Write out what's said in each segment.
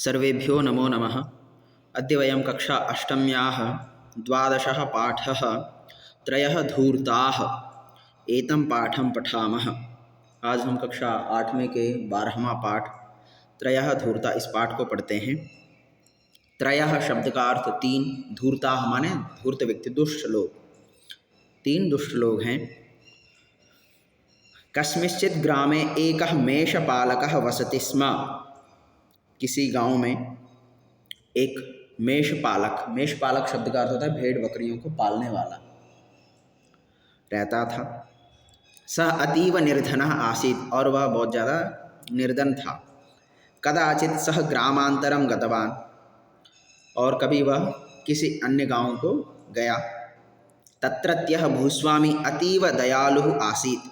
सर्वेभ्यो नमो नमः। अद्य वयं कक्षा अष्टम्याः द्वादशः पाठः त्रयः धूर्ताः एतं पाठं पठामः। आज हम कक्षा आठवें के 12वां पाठ त्रयः धूर्ता इस पाठ को पढ़ते हैं। त्रयः शब्द का अर्थ तीन, धूर्ताः माने धूर्त व्यक्ति, दुष्ट लोग, तीन दुष्ट लोग हैं। कस्मिंश्चित् ग्रामे एकः मेषपालकः वसति स्म। किसी गांव में एक मेषपालक, मेषपालक शब्द का अर्थ होता है भेड़ बकरियों को पालने वाला, रहता था। सः अतीव निर्धनः आसीत्, और वह बहुत ज़्यादा निर्धन था। कदाचित् सः ग्रामांतरं गतवान्, और कभी वह किसी अन्य गांव को गया। तत्रत्यः भूस्वामी अतीव दयालुः आसीत्।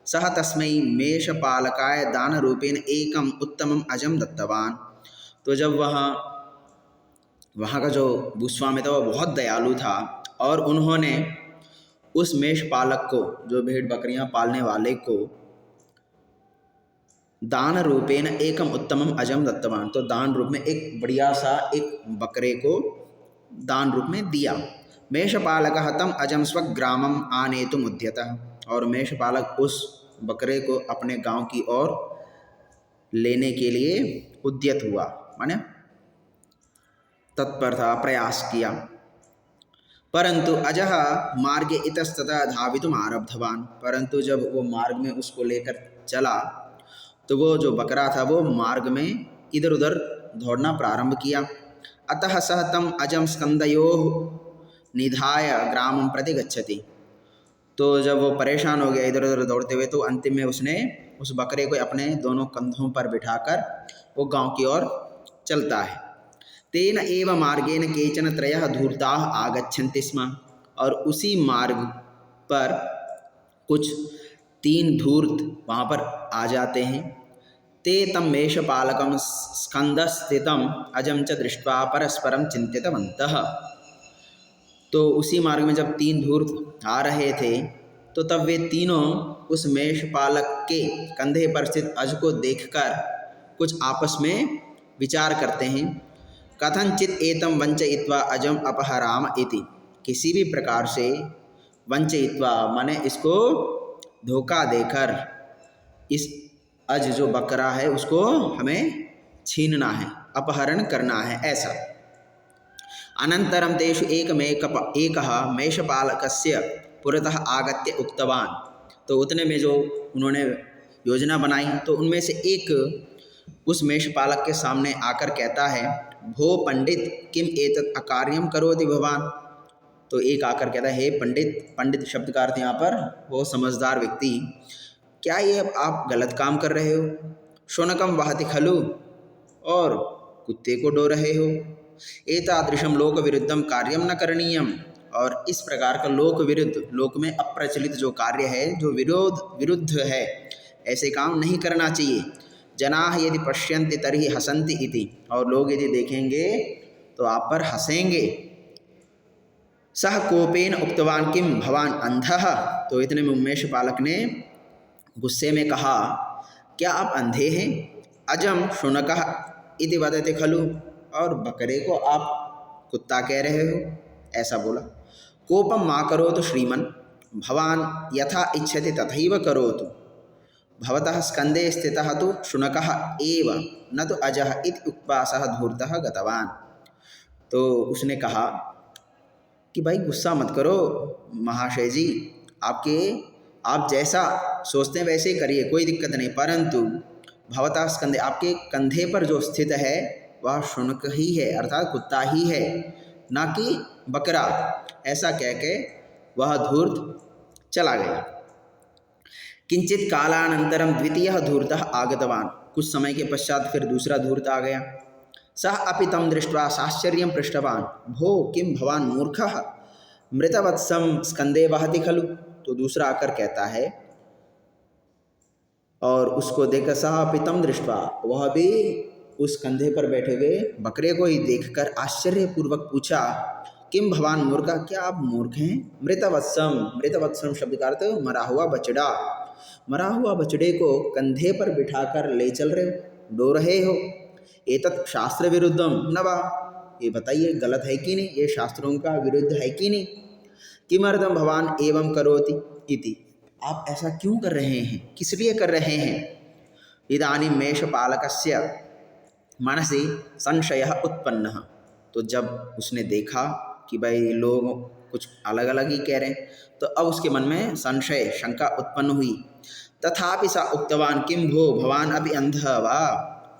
सः तस्मै मेषपालकाय दानरूपेण एकम् उत्तमम् अजं दत्तवान्। तो जब वहाँ का जो भूस्वामी था वह बहुत दयालु था, और उन्होंने उस मेषपालक को, जो भेड़ बकरियां पालने वाले को, दान रूपेण एकम उत्तमम अजम दत्तवान, तो दान रूप में एक बढ़िया सा एक बकरे को दान रूप में दिया। मेषपालकः तम अजम स्वग्रामम आनेतुम उद्यतः, और मेषपालक उस बकरे को अपने गांव की ओर लेने के लिए उद्यत हुआ, माने तत्पर था, प्रयास किया। परंतु अजः मार्गे इतस्ततः धावितुम आरब्धवान्, परंतु जब वो मार्ग में उसको लेकर चला तो वो जो बकरा था वो मार्ग में इधर उधर दौड़ना प्रारंभ किया। अतः सः तम अजम स्कंदयोः निधाय ग्रामं प्रति गच्छति। तो जब वो परेशान हो गया इधर उधर दौड़ते हुए, तो अंतिम में उसने उस बकरे को अपने दोनों कंधों पर बिठाकर वो गांव की ओर चलता है। तेन एव मार्गेण केचन त्रयः धूर्ताः आगच्छन्ति स्म, और उसी मार्ग पर कुछ तीन धूर्त वहाँ पर आ जाते हैं। ते तं मेषपालकं स्कंदस्थितं अजं च दृष्ट्वा परस्परं चिन्तितवन्तः। तो उसी मार्ग में जब तीन धूर्त आ रहे थे, तो तब वे तीनों उस मेषपालक के कंधे पर स्थित अज को देखकर कुछ आपस में विचार करते हैं। कथंचित एतं वंचयित्वा अजम अपहराम इति, किसी भी प्रकार से वंचयित्वा माने इसको धोखा देकर इस अज जो बकरा है उसको हमें छीनना है, अपहरण करना है, ऐसा। अनंतरम तेषु एकः मेषपालकस्य पुरतः आगत्य उक्तवान्, तो उतने में जो उन्होंने योजना बनाई, तो उनमें से एक उस मेषपालक के सामने आकर कहता है, भो पंडित किम एतत् अकार्यम करोति भवान। तो एक आकर कहता है, हे पंडित, पंडित शब्द का अर्थ यहाँ पर वो समझदार व्यक्ति, क्या ये आप गलत काम कर रहे हो? शुनकम वहति खलु, और कुत्ते को डो रहे हो। एतादृशम लोक विरुद्धम कार्यम न करणीयम, और इस प्रकार का लोक विरुद्ध, लोक में अप्रचलित जो कार्य है, जो विरुद्ध है, ऐसे काम नहीं करना चाहिए। जनाः यदि पश्यन्ति तर्हि हसन्ति इति, और लोग यदि देखेंगे तो आप पर हंसेंगे। सः कोपेन उक्तवान् किम भवान अंधः, तो इतने में मेषपालक ने गुस्से में कहा, क्या आप अंधे हैं? अजम शुनकः इति वदति खलु, और बकरे को आप कुत्ता कह रहे हो, ऐसा बोला। कोपम मा करोतु श्रीमन्, भवान यथा इच्छति तथैव करोतु। भवतः स्कंदे स्थितः तु शुनकः एव न तो अजः इति उक्त्वा सः धूर्तः गतवान्। तो उसने कहा कि भाई गुस्सा मत करो महाशय जी, आप जैसा सोचते हैं वैसे ही करिए, कोई दिक्कत नहीं, परंतु भवतः स्कंदे, आपके कंधे पर जो स्थित है वह शुनक ही है, अर्थात कुत्ता ही है, ना कि बकरा। ऐसा कह के वह धूर्त चला गया। किंचित कालानंतरम द्वितीयः धूर्तः आगतवान्, कुछ समय के पश्चात फिर दूसरा धूर्त आ गया। सः अपि तं दृष्ट्वा साश्चर्यं पृष्टवान्, भो किं भवान् मूर्खः मृतवत्सं स्कंदे वहति खलु। तो दूसरा आकर कहता है, और उसको देखकर सः अपि तं दृष्ट्वा, वह भी उस कंधे पर बैठे हुए बकरे को ही देखकर आश्चर्यपूर्वक पूछा, किम भवान मूर्खः, क्या आप मूर्ख हैं? मृतवत्सम, मृतवत्सम शब्द का अर्थ मरा हुआ बछड़ा, मरा हुआ बछड़े को कंधे पर बिठाकर ले चल रहे हो, डो रहे हो। एतत् शास्त्र विरुद्धम न वा, ये बताइए गलत है कि नहीं, ये शास्त्रों का विरुद्ध है कि नहीं। किमर्थम भवान एवं करोति इति, आप ऐसा क्यों कर रहे हैं, किस लिए कर रहे हैं। इदानीं मेषपालकस्य मनसि संशयः उत्पन्नः, तो जब उसने देखा कि भाई लोग कुछ अलग अलग ही कह रहे हैं, तो अब उसके मन में संशय शंका उत्पन्न हुई। तथापि सा उक्तवान किम भो भवान अभी अंधः वा,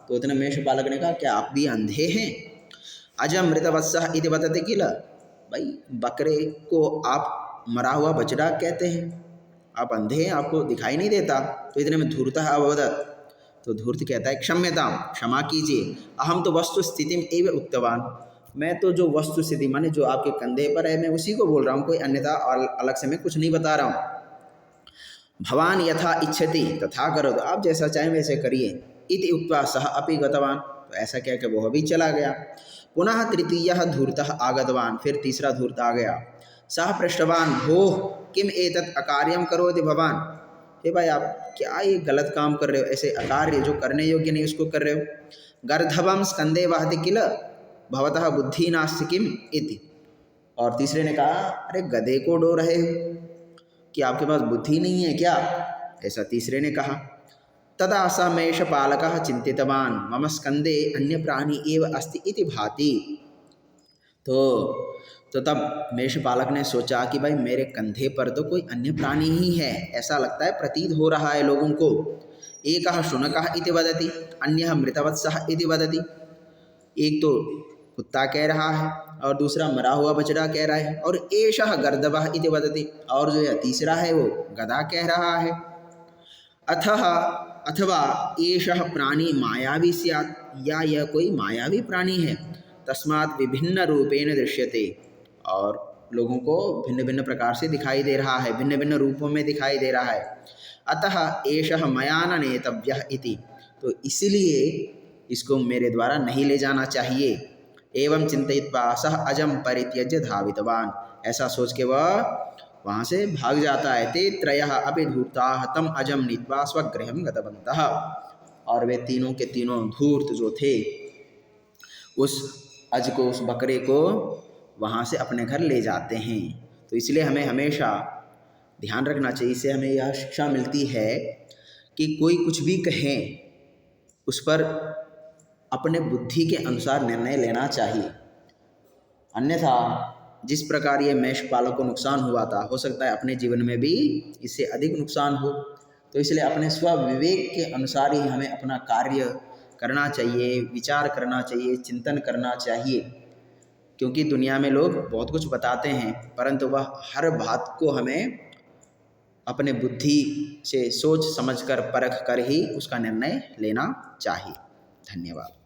तो उतने मेषपालक ने कहा क्या आप भी अंधे हैं। अजम मृतवत्सः इति वदति किल, भाई बकरे को आप मरा हुआ बछड़ा कहते हैं, आप अंधे हैं, आपको दिखाई नहीं देता। तो इतने में धूर्तः अवदत्, तो धूर्त कहता है क्षम्यताम, क्षमा कीजिए, अहम तो वस्तु स्थितिम एव उक्तवान, मैं तो जो वस्तु स्थिति माने जो आपके कंधे पर है मैं उसी को बोल रहा हूँ, कोई अन्यथा और अलग से मैं कुछ नहीं बता रहा हूँ। भवान यथा इच्छति तथा करो, तो आप जैसा चाहें वैसे करिए। इति उक्त्वा सः अपि गतवान, तो ऐसा क्या कि वो भी चला गया। पुनः तृतीयः धूर्तः आगतवान, फिर तीसरा धूर्त आ गया। सः पृष्टवान भोः किम एतत् अकार्यं करोति भवान, हे भाई आप क्या ये गलत काम कर रहे हो, ऐसे अकार्य जो करने योग्य नहीं उसको कर रहे हो। गर्धवं स्कंदे वहति किल भवतः बुद्धि नास्ति किम इति, और तीसरे ने कहा अरे गधे को डो रहे हो, कि आपके पास बुद्धि नहीं है क्या, ऐसा तीसरे ने कहा। तदा स मेषपालकः चिन्तितवान् मम स्कंदे अन्य प्राणी एव अस्ति इति भाति, तो तब मेषपालक ने सोचा कि भाई मेरे कंधे पर तो कोई अन्य प्राणी ही है, ऐसा लगता है, प्रतीत हो रहा है लोगों को। एकः शुनकः इति वदति, अन्यः मृतवत्सः इति वदति, एक तो कुत्ता कह रहा है और दूसरा मरा हुआ बछड़ा कह रहा है, और एषः गर्दभः इति वदति, और जो यह तीसरा है वो गधा कह रहा है। अथवा एषः प्राणी मायावी स्यात्, या यह कोई मायावी प्राणी है, तस्मात् विभिन्न रूपेण दृश्यते, और लोगों को भिन्न भिन्न प्रकार से दिखाई दे रहा है, भिन्न भिन्न रूपों में दिखाई दे रहा है। अतः एषः मया न नेतव्यः इति, तो इसलिए इसको मेरे द्वारा नहीं ले जाना चाहिए। एवं चिंतयित्वा सः अजम परित्यज्य धावितवान, ऐसा सोच के वह वहाँ से भाग जाता है। ते त्रयः अपि धूर्ताः तम अजम नीत्वा स्वगृहं गतवन्तः, और वे तीनों के तीनों धूर्त जो थे उस अज को, उस बकरे को वहाँ से अपने घर ले जाते हैं। तो इसलिए हमें हमेशा ध्यान रखना चाहिए, इससे हमें यह शिक्षा मिलती है कि कोई कुछ भी कहें उस पर अपने बुद्धि के अनुसार निर्णय लेना चाहिए, अन्यथा जिस प्रकार ये मेषपालक को नुकसान हुआ था, हो सकता है अपने जीवन में भी इससे अधिक नुकसान हो। तो इसलिए अपने स्वविवेक के अनुसार ही हमें अपना कार्य करना चाहिए, विचार करना चाहिए, चिंतन करना चाहिए, क्योंकि दुनिया में लोग बहुत कुछ बताते हैं, परंतु वह हर बात को हमें अपने बुद्धि से सोच समझकर परख कर ही उसका निर्णय लेना चाहिए। धन्यवाद।